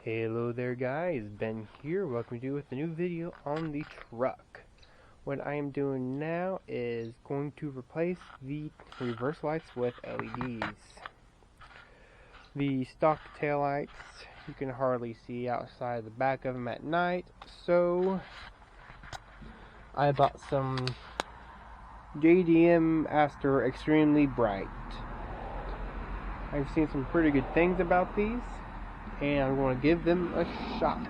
Hello there guys, Ben here, welcome to you with a new video on the truck. What I am doing now is going to replace the reverse lights with LEDs. The stock taillights, you can hardly see outside the back of them at night, so I bought some JDM ASTAR Extremely Bright. I've seen some pretty good things about these, and I'm going to give them a shot.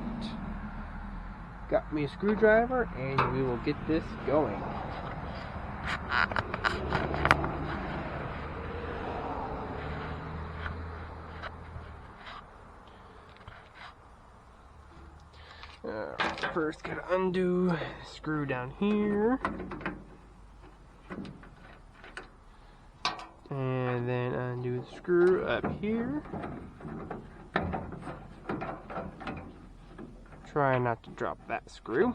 Got me a screwdriver and we will get this going. First gotta undo the screw down here, and then undo the screw up here. Try not to drop that screw,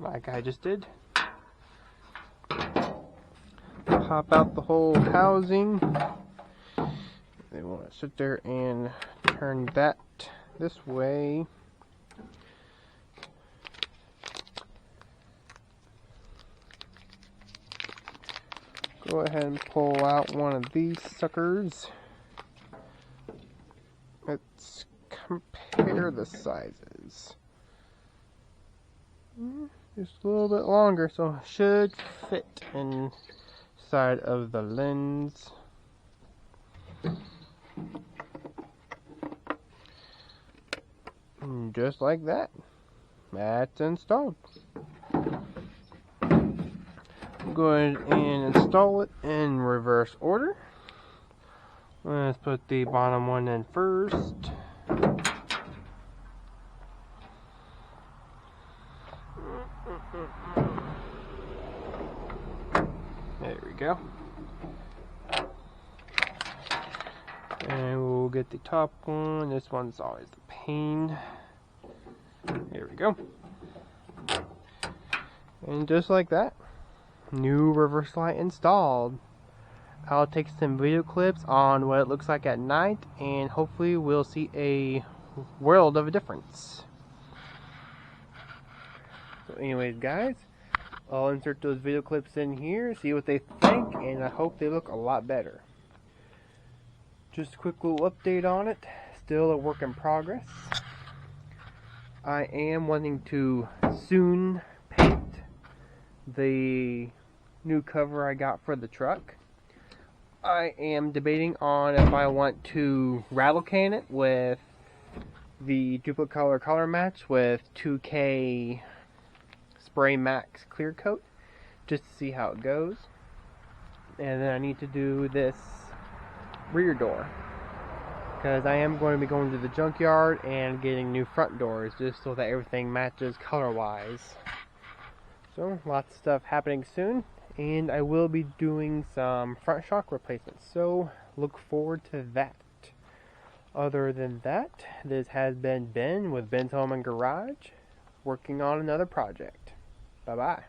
like I just did. Pop out the whole housing. They want to sit there and turn that this way. Go ahead and pull out one of these suckers. Let's compare the sizes. Just a little bit longer, so it should fit inside of the lens. And just like that, that's installed. Go ahead and install it in reverse order. Let's put the bottom one in first. There we go. And we'll get the top one. This one's always the pain. There we go. And just like that, new reverse light installed. I'll take some video clips on what it looks like at night, and hopefully we'll see a world of a difference. So anyways guys, I'll insert those video clips in here, see what they think, and I hope they look a lot better. Just a quick little update on it, still a work in progress. I am wanting to soon paint the new cover I got for the truck. I am debating on if I want to rattle can it with the duplicate color match with 2K Spray Max clear coat, just to see how it goes. And then I need to do this rear door, because I am going to be going to the junkyard and getting new front doors, just so that everything matches color wise. So lots of stuff happening soon, and I will be doing some front shock replacements, so look forward to that. Other than that, this has been Ben with Ben's Home and Garage, working on another project. Bye bye.